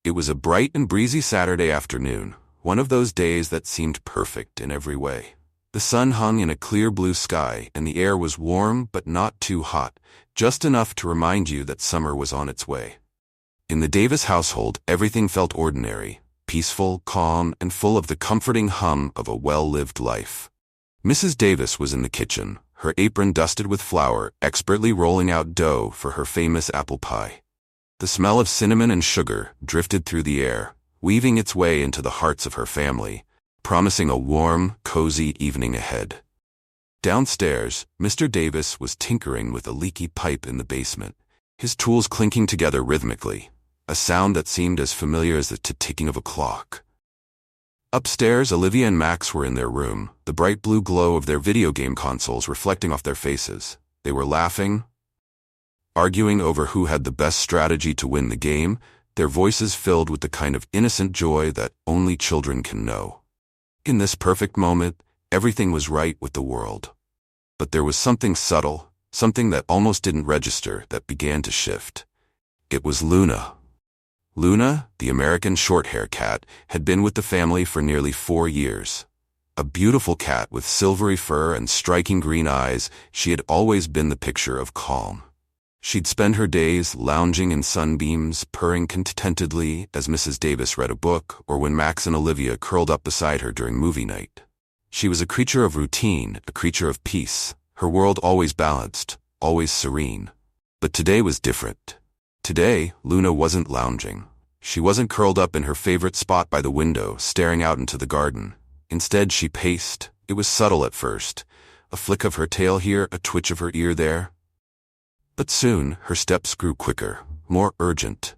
It was a bright and breezy Saturday afternoon, one of those days that seemed perfect in every way. The sun hung in a clear blue sky, and the air was warm but not too hot, just enough to remind you that summer was on its way. In the Davis household, everything felt ordinary, peaceful, calm, and full of the comforting hum of a well-lived life. Mrs. Davis was in the kitchen, her apron dusted with flour, expertly rolling out dough for her famous apple pie. The smell of cinnamon and sugar drifted through the air, weaving its way into the hearts of her family, promising a warm, cozy evening ahead. Downstairs, Mr. Davis was tinkering with a leaky pipe in the basement, his tools clinking together rhythmically, a sound that seemed as familiar as the ticking of a clock. Upstairs, Olivia and Max were in their room, the bright blue glow of their video game consoles reflecting off their faces. They were laughing, arguing over who had the best strategy to win the game, their voices filled with the kind of innocent joy that only children can know. In this perfect moment, everything was right with the world. But there was something subtle, something that almost didn't register, that began to shift. It was Luna. Luna, the American short-hair cat, had been with the family for nearly 4 years. A beautiful cat with silvery fur and striking green eyes, she had always been the picture of calm. She'd spend her days lounging in sunbeams, purring contentedly as Mrs. Davis read a book, or when Max and Olivia curled up beside her during movie night. She was a creature of routine, a creature of peace, her world always balanced, always serene. But today was different. Today, Luna wasn't lounging. She wasn't curled up in her favorite spot by the window, staring out into the garden. Instead, she paced. It was subtle at first. A flick of her tail here, a twitch of her ear there. But soon, her steps grew quicker, more urgent.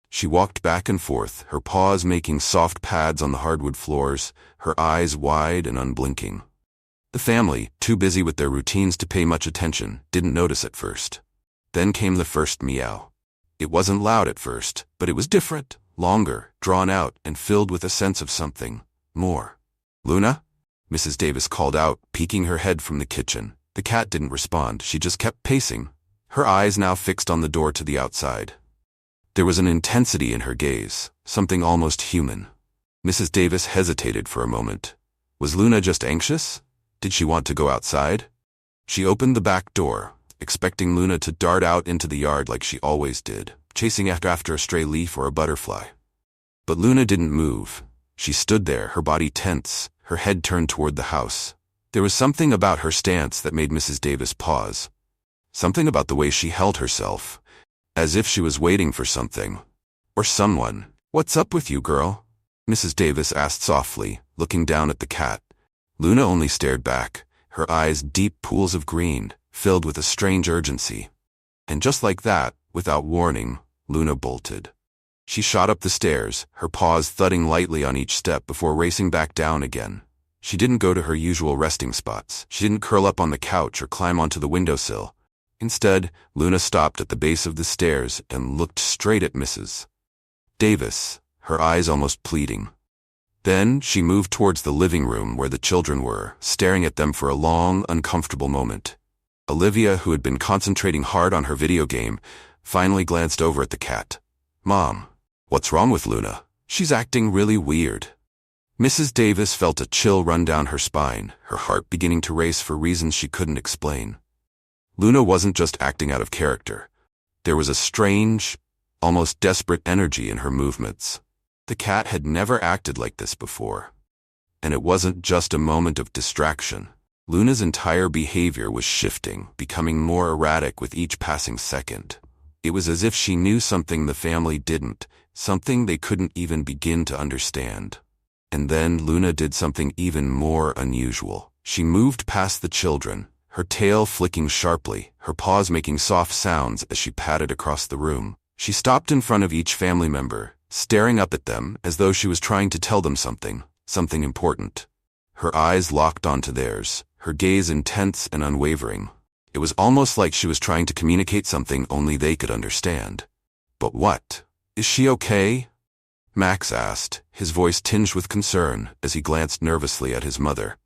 She walked back and forth, her paws making soft pads on the hardwood floors, her eyes wide and unblinking. The family, too busy with their routines to pay much attention, didn't notice at first. Then came the first meow. It wasn't loud at first, but it was different, longer, drawn out, and filled with a sense of something more. "Luna?" Mrs. Davis called out, peeking her head from the kitchen. The cat didn't respond, she just kept pacing, her eyes now fixed on the door to the outside. There was an intensity in her gaze, something almost human. Mrs. Davis hesitated for a moment. Was Luna just anxious? Did she want to go outside? She opened the back door, expecting Luna to dart out into the yard like she always did, chasing after a stray leaf or a butterfly. But Luna didn't move. She stood there, her body tense, her head turned toward the house. There was something about her stance that made Mrs. Davis pause. Something about the way she held herself, as if she was waiting for something. Or someone. "What's up with you, girl?" Mrs. Davis asked softly, looking down at the cat. Luna only stared back, her eyes deep pools of green, filled with a strange urgency. And just like that, without warning, Luna bolted. She shot up the stairs, her paws thudding lightly on each step before racing back down again. She didn't go to her usual resting spots. She didn't curl up on the couch or climb onto the windowsill. Instead, Luna stopped at the base of the stairs and looked straight at Mrs. Davis, her eyes almost pleading. Then she moved towards the living room where the children were, staring at them for a long, uncomfortable moment. Olivia, who had been concentrating hard on her video game, finally glanced over at the cat. "Mom, what's wrong with Luna? She's acting really weird." Mrs. Davis felt a chill run down her spine, her heart beginning to race for reasons she couldn't explain. Luna wasn't just acting out of character. There was a strange, almost desperate energy in her movements. The cat had never acted like this before. And it wasn't just a moment of distraction. Luna's entire behavior was shifting, becoming more erratic with each passing second. It was as if she knew something the family didn't, something they couldn't even begin to understand. And then Luna did something even more unusual. She moved past the children, her tail flicking sharply, her paws making soft sounds as she padded across the room. She stopped in front of each family member, staring up at them as though she was trying to tell them something important. Her eyes locked onto theirs, her gaze intense and unwavering. It was almost like she was trying to communicate something only they could understand. "But what? Is she okay?" Max asked, his voice tinged with concern as he glanced nervously at his mother.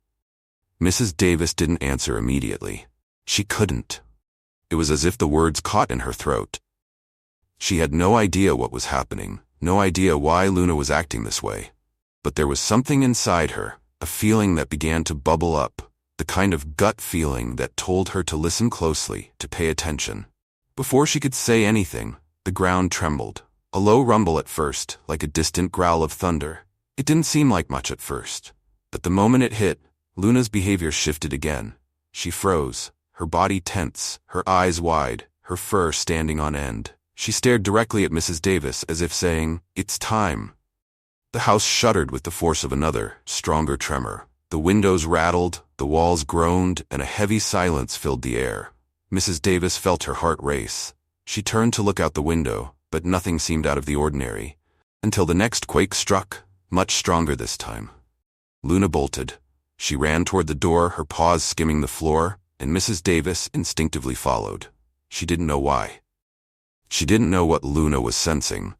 Mrs. Davis didn't answer immediately. She couldn't. It was as if the words caught in her throat. She had no idea what was happening, No idea why Luna was acting this way. But there was something inside her, a feeling that began to bubble up, the kind of gut feeling that told her to listen closely, to pay attention. Before she could say anything, the ground trembled. A low rumble at first, like a distant growl of thunder. It didn't seem like much at first. But the moment it hit, Luna's behavior shifted again. She froze, her body tense, her eyes wide, her fur standing on end. She stared directly at Mrs. Davis as if saying, "It's time." The house shuddered with the force of another, stronger tremor. The windows rattled, the walls groaned, and a heavy silence filled the air. Mrs. Davis felt her heart race. She turned to look out the window, but nothing seemed out of the ordinary. Until the next quake struck, much stronger this time. Luna bolted. She ran toward the door, her paws skimming the floor, and Mrs. Davis instinctively followed. She didn't know why. She didn't know what Luna was sensing,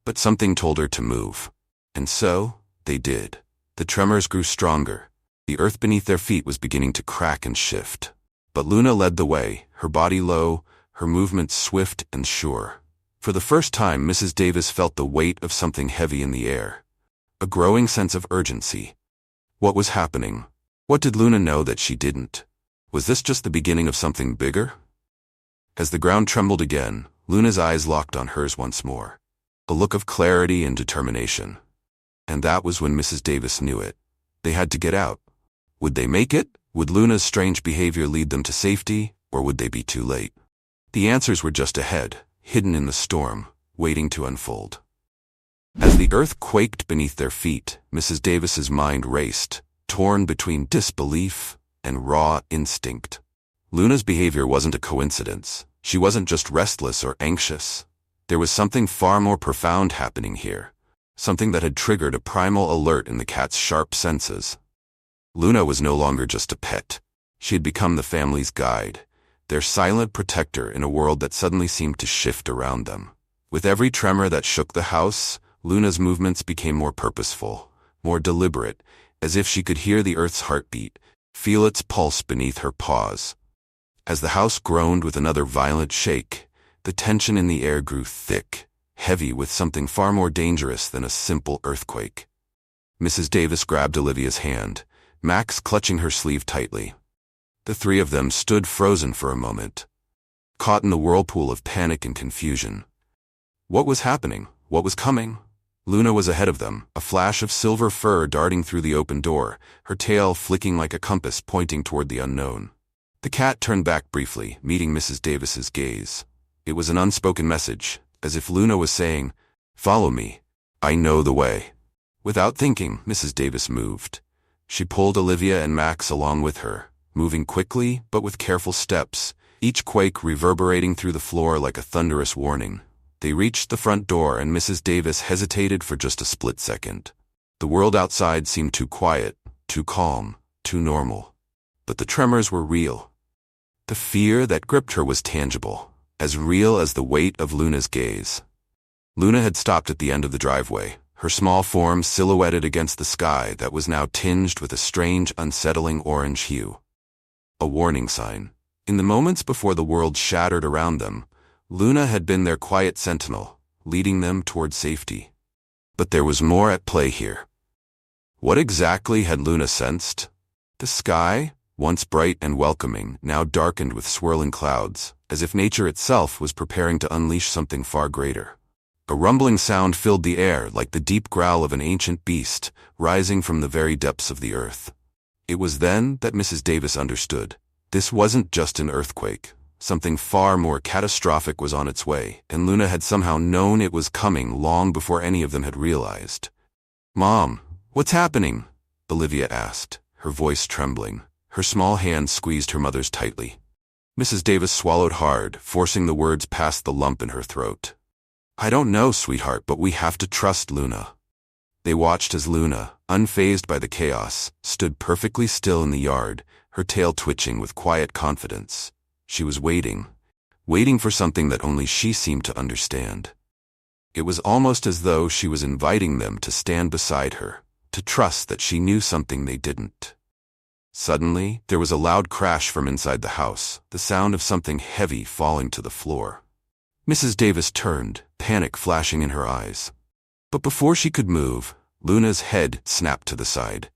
but something told her to move. And so, they did. The tremors grew stronger. The earth beneath their feet was beginning to crack and shift. But Luna led the way, her body low, her movements swift and sure. For the first time, Mrs. Davis felt the weight of something heavy in the air. A growing sense of urgency. What was happening? What did Luna know that she didn't? Was this just the beginning of something bigger? As the ground trembled again, Luna's eyes locked on hers once more. A look of clarity and determination. And that was when Mrs. Davis knew it. They had to get out. Would they make it? Would Luna's strange behavior lead them to safety, or would they be too late? The answers were just ahead, hidden in the storm, waiting to unfold. As the earth quaked beneath their feet, Mrs. Davis's mind raced, torn between disbelief and raw instinct. Luna's behavior wasn't a coincidence. She wasn't just restless or anxious. There was something far more profound happening here. Something that had triggered a primal alert in the cat's sharp senses. Luna was no longer just a pet. She had become the family's guide, their silent protector in a world that suddenly seemed to shift around them. With every tremor that shook the house, Luna's movements became more purposeful, more deliberate, as if she could hear the earth's heartbeat, feel its pulse beneath her paws. As the house groaned with another violent shake, the tension in the air grew thick, heavy with something far more dangerous than a simple earthquake. Mrs. Davis grabbed Olivia's hand, Max clutching her sleeve tightly. The three of them stood frozen for a moment, caught in the whirlpool of panic and confusion. What was happening? What was coming? Luna was ahead of them, a flash of silver fur darting through the open door, her tail flicking like a compass pointing toward the unknown. The cat turned back briefly, meeting Mrs. Davis's gaze. It was an unspoken message, as if Luna was saying, "Follow me. I know the way." Without thinking, Mrs. Davis moved. She pulled Olivia and Max along with her, moving quickly but with careful steps, each quake reverberating through the floor like a thunderous warning. They reached the front door and Mrs. Davis hesitated for just a split second. The world outside seemed too quiet, too calm, too normal. But the tremors were real. The fear that gripped her was tangible, as real as the weight of Luna's gaze. Luna had stopped at the end of the driveway, her small form silhouetted against the sky that was now tinged with a strange, unsettling orange hue. A warning sign. In the moments before the world shattered around them, Luna had been their quiet sentinel, leading them toward safety. But there was more at play here. What exactly had Luna sensed? The sky, once bright and welcoming, now darkened with swirling clouds, as if nature itself was preparing to unleash something far greater. A rumbling sound filled the air like the deep growl of an ancient beast, rising from the very depths of the earth. It was then that Mrs. Davis understood. This wasn't just an earthquake. Something far more catastrophic was on its way, and Luna had somehow known it was coming long before any of them had realized. "Mom, what's happening?" Olivia asked, her voice trembling. Her small hand squeezed her mother's tightly. Mrs. Davis swallowed hard, forcing the words past the lump in her throat. "I don't know, sweetheart, but we have to trust Luna." They watched as Luna, unfazed by the chaos, stood perfectly still in the yard, her tail twitching with quiet confidence. She was waiting for something that only she seemed to understand. It was almost as though she was inviting them to stand beside her, to trust that she knew something they didn't. Suddenly, there was a loud crash from inside the house, the sound of something heavy falling to the floor. Mrs. Davis turned, panic flashing in her eyes. But before she could move, Luna's head snapped to the side.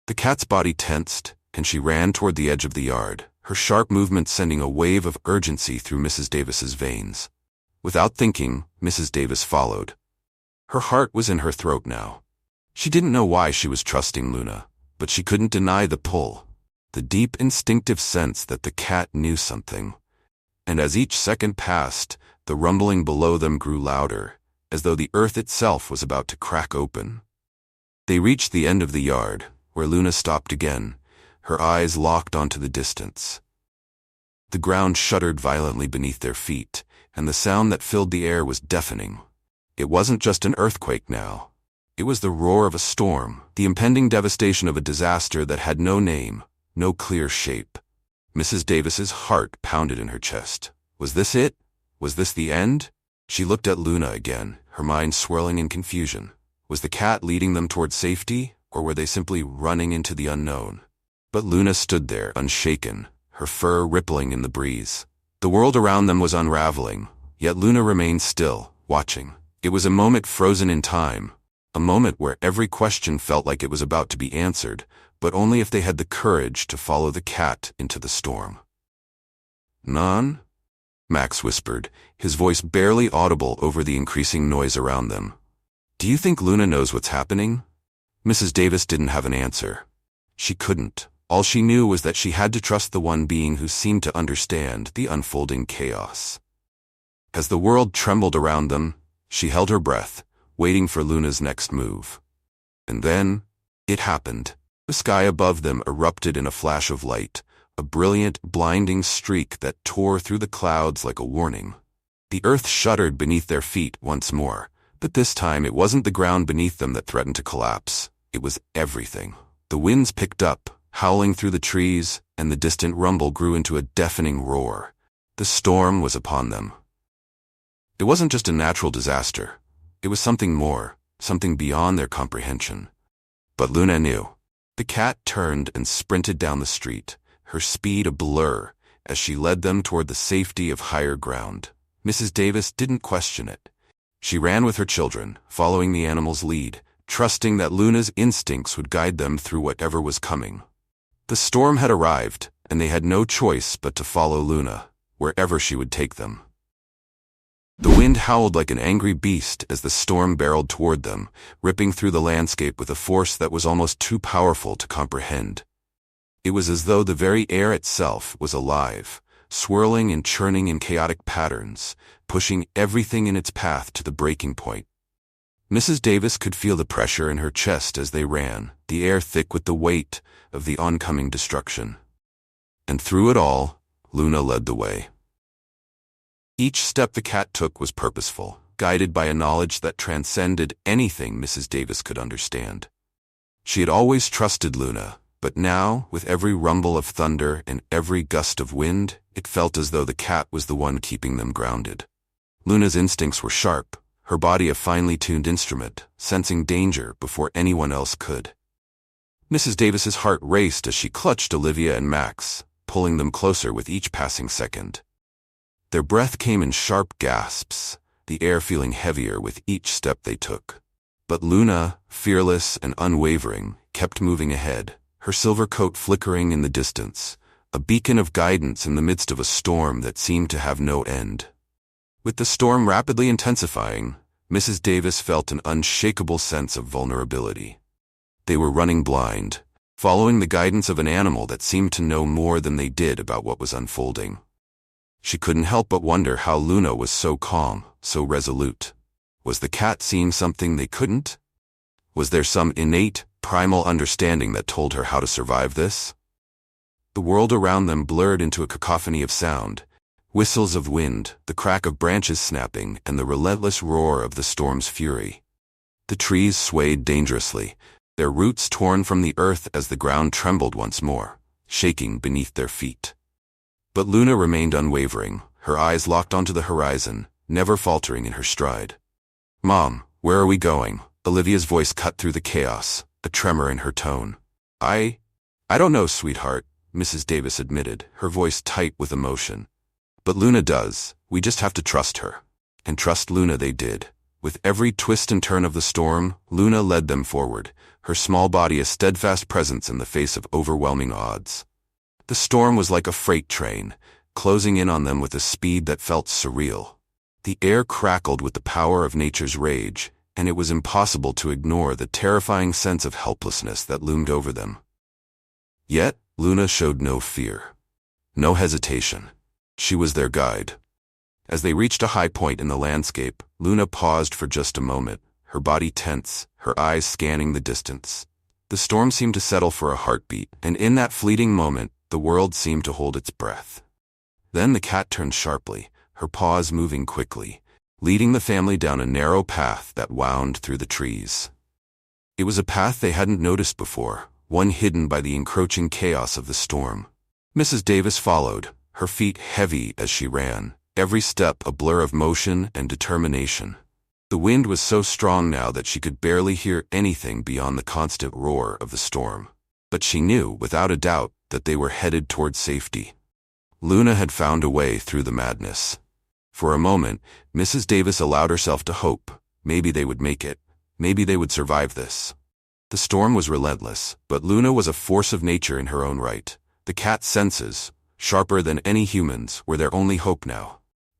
The cat's body tensed, and she ran toward the edge of the yard, her sharp movement sending a wave of urgency through Mrs. Davis's veins. Without thinking, Mrs. Davis followed. Her heart was in her throat now. She didn't know why she was trusting Luna, but she couldn't deny the pull, the deep instinctive sense that the cat knew something. And as each second passed, the rumbling below them grew louder, as though the earth itself was about to crack open. They reached the end of the yard, where Luna stopped again, her eyes locked onto the distance. The ground shuddered violently beneath their feet, and the sound that filled the air was deafening. It wasn't just an earthquake now. It was the roar of a storm, the impending devastation of a disaster that had no name, no clear shape. Mrs. Davis's heart pounded in her chest. Was this it? Was this the end? She looked at Luna again, her mind swirling in confusion. Was the cat leading them toward safety, or were they simply running into the unknown? But Luna stood there, unshaken, her fur rippling in the breeze. The world around them was unraveling, yet Luna remained still, watching. It was a moment frozen in time, a moment where every question felt like it was about to be answered, but only if they had the courage to follow the cat into the storm. "None?" Max whispered, his voice barely audible over the increasing noise around them. "Do you think Luna knows what's happening?" Mrs. Davis didn't have an answer. She couldn't. All she knew was that she had to trust the one being who seemed to understand the unfolding chaos. As the world trembled around them, she held her breath, waiting for Luna's next move. And then, it happened. The sky above them erupted in a flash of light, a brilliant, blinding streak that tore through the clouds like a warning. The earth shuddered beneath their feet once more, but this time it wasn't the ground beneath them that threatened to collapse. It was everything. The winds picked up, howling through the trees, and the distant rumble grew into a deafening roar. The storm was upon them. It wasn't just a natural disaster. It was something more, something beyond their comprehension. But Luna knew. The cat turned and sprinted down the street, her speed a blur, as she led them toward the safety of higher ground. Mrs. Davis didn't question it. She ran with her children, following the animal's lead, trusting that Luna's instincts would guide them through whatever was coming. The storm had arrived, and they had no choice but to follow Luna, wherever she would take them. The wind howled like an angry beast as the storm barreled toward them, ripping through the landscape with a force that was almost too powerful to comprehend. It was as though the very air itself was alive, swirling and churning in chaotic patterns, pushing everything in its path to the breaking point. Mrs. Davis could feel the pressure in her chest as they ran, the air thick with the weight of the oncoming destruction. And through it all, Luna led the way. Each step the cat took was purposeful, guided by a knowledge that transcended anything Mrs. Davis could understand. She had always trusted Luna, but now, with every rumble of thunder and every gust of wind, it felt as though the cat was the one keeping them grounded. Luna's instincts were sharp, her body a finely tuned instrument, sensing danger before anyone else could. Mrs. Davis's heart raced as she clutched Olivia and Max, pulling them closer with each passing second. Their breath came in sharp gasps, the air feeling heavier with each step they took. But Luna, fearless and unwavering, kept moving ahead, her silver coat flickering in the distance, a beacon of guidance in the midst of a storm that seemed to have no end. With the storm rapidly intensifying, Mrs. Davis felt an unshakable sense of vulnerability. They were running blind, following the guidance of an animal that seemed to know more than they did about what was unfolding. She couldn't help but wonder how Luna was so calm, so resolute. Was the cat seeing something they couldn't? Was there some innate, primal understanding that told her how to survive this? The world around them blurred into a cacophony of sound, whistles of wind, the crack of branches snapping, and the relentless roar of the storm's fury. The trees swayed dangerously, their roots torn from the earth as the ground trembled once more, shaking beneath their feet. But Luna remained unwavering, her eyes locked onto the horizon, never faltering in her stride. "Mom, where are we going?" Olivia's voice cut through the chaos, a tremor in her tone. I don't know, sweetheart," Mrs. Davis admitted, her voice tight with emotion. "But Luna does. We just have to trust her." And trust Luna they did, With every twist and turn of the storm, Luna led them forward, her small body a steadfast presence in the face of overwhelming odds. The storm was like a freight train, closing in on them with a speed that felt surreal. The air crackled with the power of nature's rage, and it was impossible to ignore the terrifying sense of helplessness that loomed over them. Yet, Luna showed no fear. No hesitation. She was their guide. As they reached a high point in the landscape, Luna paused for just a moment, her body tense, her eyes scanning the distance. The storm seemed to settle for a heartbeat, and in that fleeting moment, the world seemed to hold its breath. Then the cat turned sharply, her paws moving quickly, leading the family down a narrow path that wound through the trees. It was a path they hadn't noticed before, one hidden by the encroaching chaos of the storm. Mrs. Davis followed, her feet heavy as she ran, every step a blur of motion and determination. The wind was so strong now that she could barely hear anything beyond the constant roar of the storm. But she knew, without a doubt, that they were headed toward safety. Luna had found a way through the madness. For a moment, Mrs. Davis allowed herself to hope. Maybe they would make it. Maybe they would survive this. The storm was relentless, but Luna was a force of nature in her own right. The cat's senses, sharper than any human's, were their only hope now.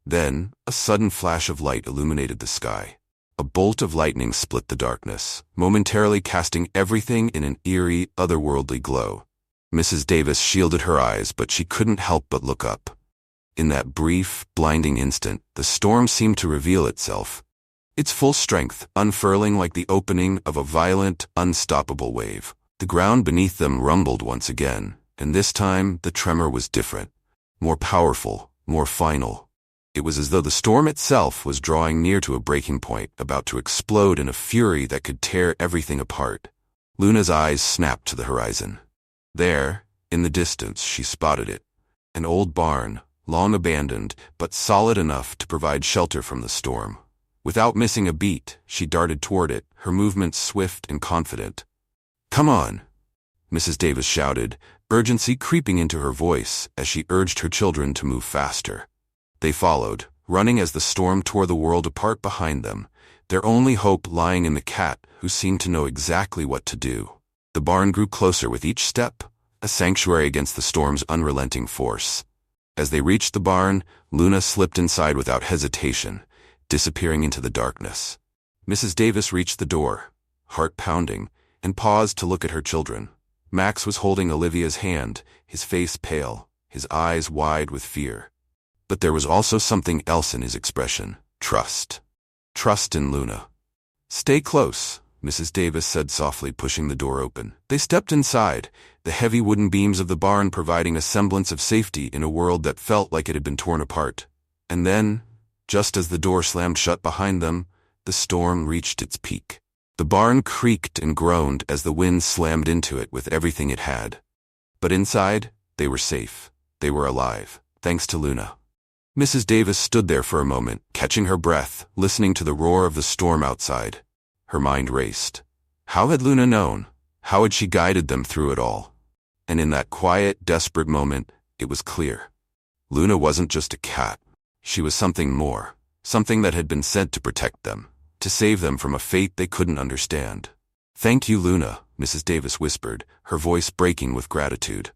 Then, a sudden flash of light illuminated the sky. A bolt of lightning split the darkness, momentarily casting everything in an eerie, otherworldly glow. Mrs. Davis shielded her eyes, but she couldn't help but look up. In that brief, blinding instant, the storm seemed to reveal itself. Its full strength, unfurling like the opening of a violent, unstoppable wave. The ground beneath them rumbled once again, and this time the tremor was different. More powerful, more final. It was as though the storm itself was drawing near to a breaking point, about to explode in a fury that could tear everything apart. Luna's eyes snapped to the horizon. There, in the distance, she spotted it. An old barn, long abandoned, but solid enough to provide shelter from the storm. Without missing a beat, she darted toward it, her movements swift and confident. "Come on," Mrs. Davis shouted, urgency creeping into her voice as she urged her children to move faster. They followed, running as the storm tore the world apart behind them, their only hope lying in the cat, who seemed to know exactly what to do. The barn grew closer with each step, a sanctuary against the storm's unrelenting force. As they reached the barn, Luna slipped inside without hesitation, disappearing into the darkness. Mrs. Davis reached the door, heart pounding, and paused to look at her children. Max was holding Olivia's hand, his face pale, his eyes wide with fear. But there was also something else in his expression: trust. Trust in Luna. "Stay close," Mrs. Davis said softly, pushing the door open. They stepped inside, the heavy wooden beams of the barn providing a semblance of safety in a world that felt like it had been torn apart. And then, just as the door slammed shut behind them, the storm reached its peak. The barn creaked and groaned as the wind slammed into it with everything it had. But inside, they were safe. They were alive, thanks to Luna. Mrs. Davis stood there for a moment, catching her breath, listening to the roar of the storm outside. Her mind raced. How had Luna known? How had she guided them through it all? And in that quiet, desperate moment, it was clear. Luna wasn't just a cat. She was something more, something that had been sent to protect them, to save them from a fate they couldn't understand. "Thank you, Luna," Mrs. Davis whispered, her voice breaking with gratitude.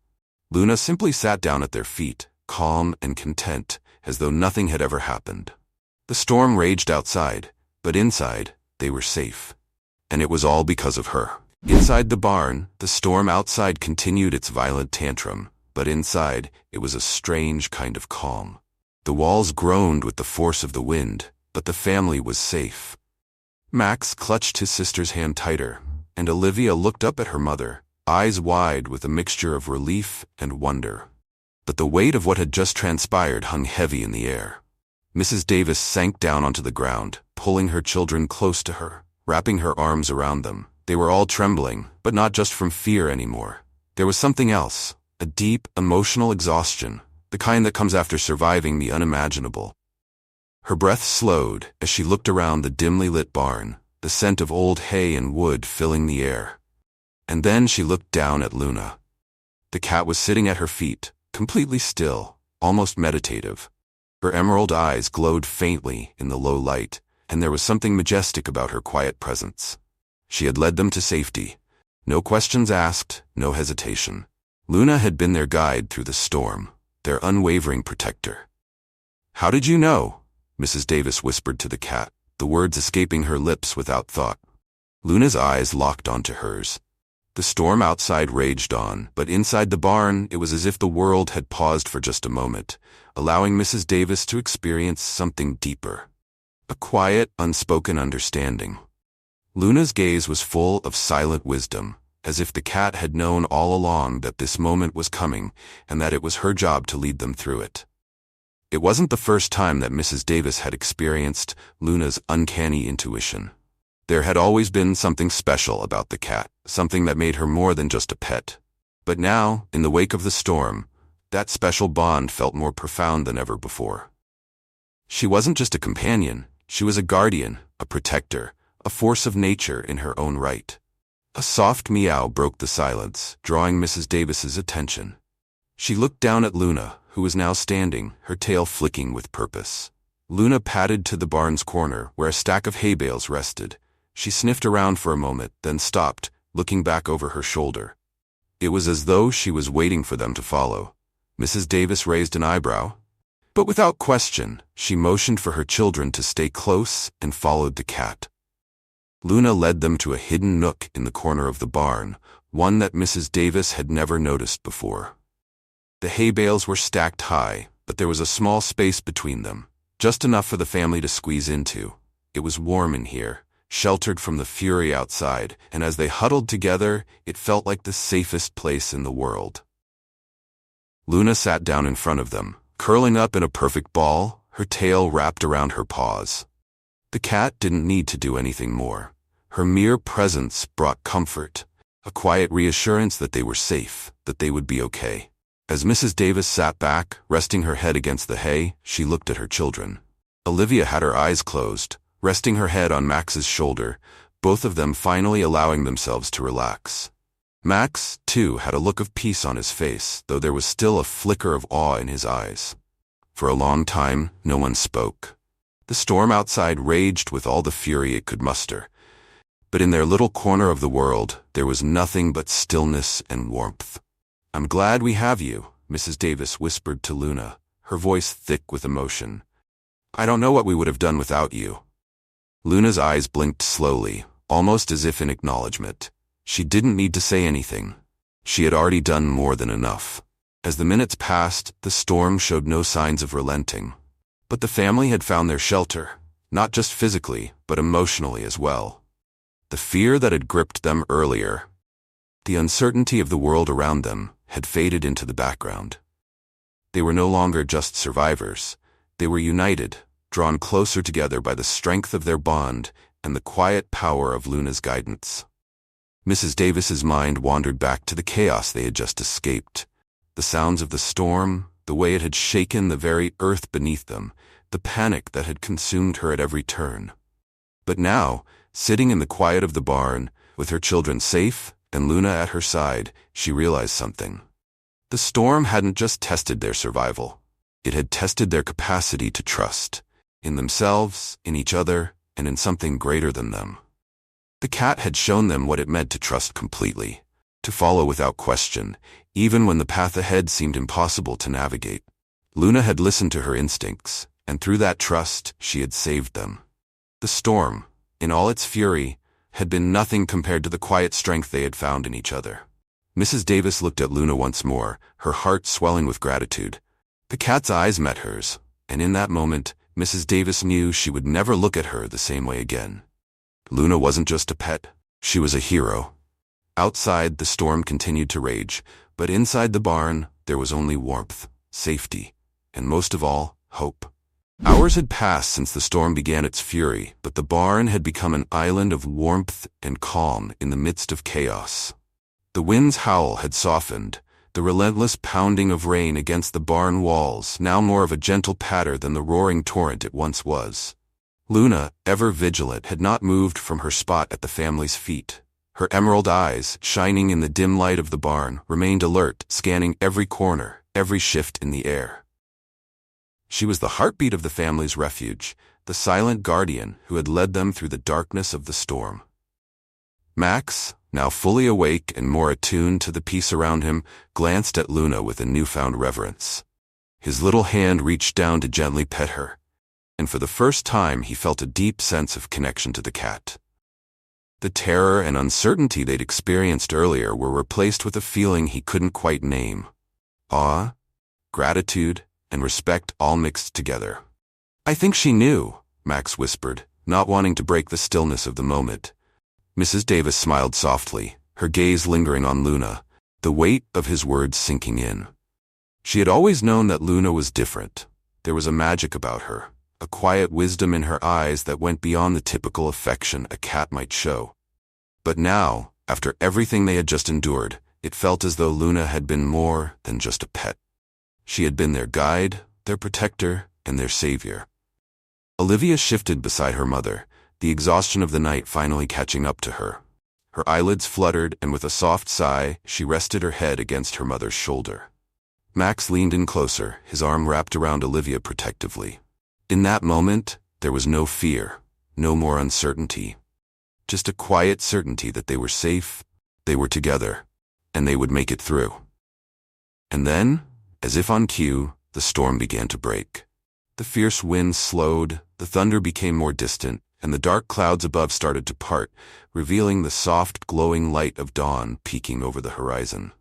Luna simply sat down at their feet, calm and content, as though nothing had ever happened. The storm raged outside, but inside, they were safe. And it was all because of her. Inside the barn, the storm outside continued its violent tantrum, but inside, it was a strange kind of calm. The walls groaned with the force of the wind, but the family was safe. Max clutched his sister's hand tighter, and Olivia looked up at her mother, eyes wide with a mixture of relief and wonder. But the weight of what had just transpired hung heavy in the air. Mrs. Davis sank down onto the ground, pulling her children close to her, wrapping her arms around them. They were all trembling, but not just from fear anymore. There was something else, a deep, emotional exhaustion, the kind that comes after surviving the unimaginable. Her breath slowed as she looked around the dimly lit barn, the scent of old hay and wood filling the air. And then she looked down at Luna. The cat was sitting at her feet, completely still, almost meditative. Her emerald eyes glowed faintly in the low light, and there was something majestic about her quiet presence. She had led them to safety. No questions asked, no hesitation. Luna had been their guide through the storm, their unwavering protector. "How did you know?" Mrs. Davis whispered to the cat, the words escaping her lips without thought. Luna's eyes locked onto hers. The storm outside raged on, but inside the barn it was as if the world had paused for just a moment, allowing Mrs. Davis to experience something deeper. A quiet, unspoken understanding. Luna's gaze was full of silent wisdom, as if the cat had known all along that this moment was coming and that it was her job to lead them through it. It wasn't the first time that Mrs. Davis had experienced Luna's uncanny intuition. There had always been something special about the cat, something that made her more than just a pet. But now, in the wake of the storm, that special bond felt more profound than ever before. She wasn't just a companion, she was a guardian, a protector, a force of nature in her own right. A soft meow broke the silence, drawing Mrs. Davis's attention. She looked down at Luna, who was now standing, her tail flicking with purpose. Luna padded to the barn's corner, where a stack of hay bales rested. She sniffed around for a moment, then stopped, looking back over her shoulder. It was as though she was waiting for them to follow. Mrs. Davis raised an eyebrow, but without question, she motioned for her children to stay close and followed the cat. Luna led them to a hidden nook in the corner of the barn, one that Mrs. Davis had never noticed before. The hay bales were stacked high, but there was a small space between them, just enough for the family to squeeze into. It was warm in here, sheltered from the fury outside, and as they huddled together, it felt like the safest place in the world. Luna sat down in front of them, curling up in a perfect ball, her tail wrapped around her paws. The cat didn't need to do anything more. Her mere presence brought comfort, a quiet reassurance that they were safe, that they would be okay. As Mrs. Davis sat back, resting her head against the hay, she looked at her children. Olivia had her eyes closed, resting her head on Max's shoulder, both of them finally allowing themselves to relax. Max, too, had a look of peace on his face, though there was still a flicker of awe in his eyes. For a long time, no one spoke. The storm outside raged with all the fury it could muster. But in their little corner of the world, there was nothing but stillness and warmth. "I'm glad we have you," Mrs. Davis whispered to Luna, her voice thick with emotion. "I don't know what we would have done without you." Luna's eyes blinked slowly, almost as if in acknowledgement. She didn't need to say anything. She had already done more than enough. As the minutes passed, the storm showed no signs of relenting. But the family had found their shelter, not just physically, but emotionally as well. The fear that had gripped them earlier, the uncertainty of the world around them, had faded into the background. They were no longer just survivors. They were united, drawn closer together by the strength of their bond and the quiet power of Luna's guidance. Mrs. Davis's mind wandered back to the chaos they had just escaped. The sounds of the storm, the way it had shaken the very earth beneath them, the panic that had consumed her at every turn. But now, sitting in the quiet of the barn, with her children safe and Luna at her side, she realized something. The storm hadn't just tested their survival. It had tested their capacity to trust, in themselves, in each other, and in something greater than them. The cat had shown them what it meant to trust completely, to follow without question, even when the path ahead seemed impossible to navigate. Luna had listened to her instincts, and through that trust, she had saved them. The storm, in all its fury, had been nothing compared to the quiet strength they had found in each other. Mrs. Davis looked at Luna once more, her heart swelling with gratitude. The cat's eyes met hers, and in that moment, Mrs. Davis knew she would never look at her the same way again. Luna wasn't just a pet, she was a hero. Outside, the storm continued to rage, but inside the barn, there was only warmth, safety, and most of all, hope. Hours had passed since the storm began its fury, but the barn had become an island of warmth and calm in the midst of chaos. The wind's howl had softened, the relentless pounding of rain against the barn walls now more of a gentle patter than the roaring torrent it once was. Luna, ever vigilant, had not moved from her spot at the family's feet. Her emerald eyes, shining in the dim light of the barn, remained alert, scanning every corner, every shift in the air. She was the heartbeat of the family's refuge, the silent guardian who had led them through the darkness of the storm. Max, now fully awake and more attuned to the peace around him, glanced at Luna with a newfound reverence. His little hand reached down to gently pet her, and for the first time he felt a deep sense of connection to the cat. The terror and uncertainty they'd experienced earlier were replaced with a feeling he couldn't quite name. Awe, gratitude, and respect all mixed together. "I think she knew," Max whispered, not wanting to break the stillness of the moment. Mrs. Davis smiled softly, her gaze lingering on Luna, the weight of his words sinking in. She had always known that Luna was different. There was a magic about her, a quiet wisdom in her eyes that went beyond the typical affection a cat might show. But now, after everything they had just endured, it felt as though Luna had been more than just a pet. She had been their guide, their protector, and their savior. Olivia shifted beside her mother, the exhaustion of the night finally catching up to her. Her eyelids fluttered, and with a soft sigh, she rested her head against her mother's shoulder. Max leaned in closer, his arm wrapped around Olivia protectively. In that moment, there was no fear, no more uncertainty. Just a quiet certainty that they were safe, they were together, and they would make it through. And then, as if on cue, the storm began to break. The fierce wind slowed, the thunder became more distant, and the dark clouds above started to part, revealing the soft, glowing light of dawn peeking over the horizon.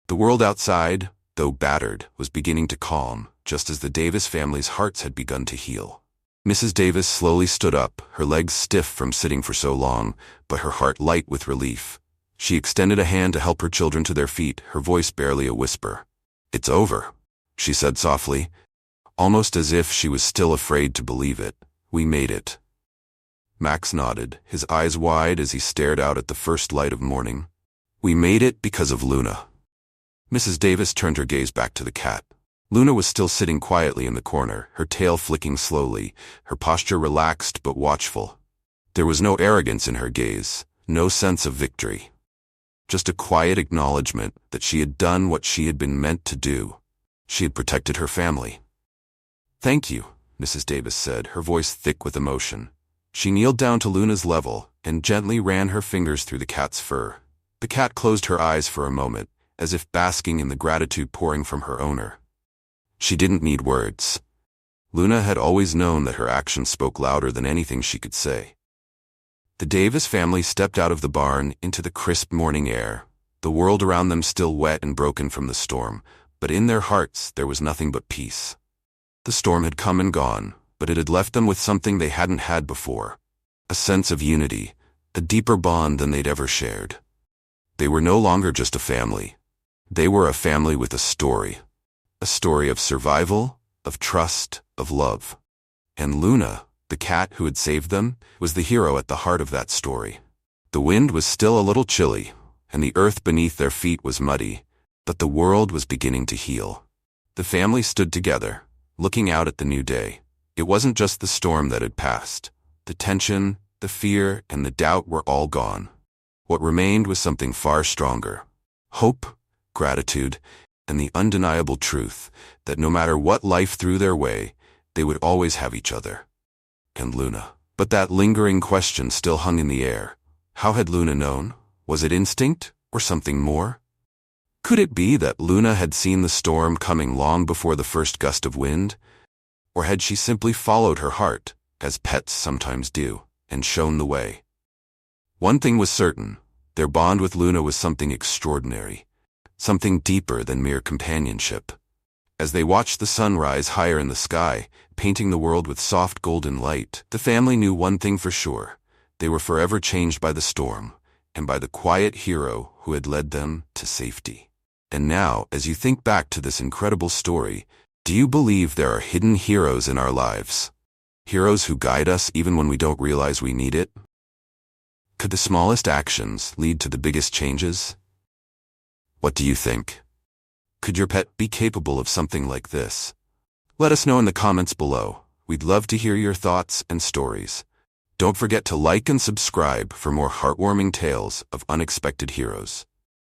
The world outside, though battered, was beginning to calm, just as the Davis family's hearts had begun to heal. Mrs. Davis slowly stood up, her legs stiff from sitting for so long, but her heart light with relief. She extended a hand to help her children to their feet, her voice barely a whisper. "It's over," she said softly, almost as if she was still afraid to believe it. "We made it." Max nodded, his eyes wide as he stared out at the first light of morning. "We made it because of Luna." Mrs. Davis turned her gaze back to the cat. Luna was still sitting quietly in the corner, her tail flicking slowly, her posture relaxed but watchful. There was no arrogance in her gaze, no sense of victory. Just a quiet acknowledgement that she had done what she had been meant to do. She had protected her family. "Thank you," Mrs. Davis said, her voice thick with emotion. She kneeled down to Luna's level and gently ran her fingers through the cat's fur. The cat closed her eyes for a moment, as if basking in the gratitude pouring from her owner. She didn't need words. Luna had always known that her actions spoke louder than anything she could say. The Davis family stepped out of the barn into the crisp morning air, the world around them still wet and broken from the storm, but in their hearts there was nothing but peace. The storm had come and gone, but it had left them with something they hadn't had before, a sense of unity, a deeper bond than they'd ever shared. They were no longer just a family. They were a family with a story of survival, of trust, of love. And Luna, the cat who had saved them, was the hero at the heart of that story. The wind was still a little chilly, and the earth beneath their feet was muddy, but the world was beginning to heal. The family stood together, looking out at the new day. It wasn't just the storm that had passed. The tension, the fear, and the doubt were all gone. What remained was something far stronger. Hope, gratitude, and the undeniable truth that no matter what life threw their way, they would always have each other. And Luna. But that lingering question still hung in the air. How had Luna known? Was it instinct, or something more? Could it be that Luna had seen the storm coming long before the first gust of wind? Or had she simply followed her heart, as pets sometimes do, and shown the way? One thing was certain, their bond with Luna was something extraordinary, something deeper than mere companionship. As they watched the sun rise higher in the sky, painting the world with soft golden light, the family knew one thing for sure. They were forever changed by the storm, and by the quiet hero who had led them to safety. And now, as you think back to this incredible story, do you believe there are hidden heroes in our lives? Heroes who guide us even when we don't realize we need it? Could the smallest actions lead to the biggest changes? What do you think? Could your pet be capable of something like this? Let us know in the comments below. We'd love to hear your thoughts and stories. Don't forget to like and subscribe for more heartwarming tales of unexpected heroes.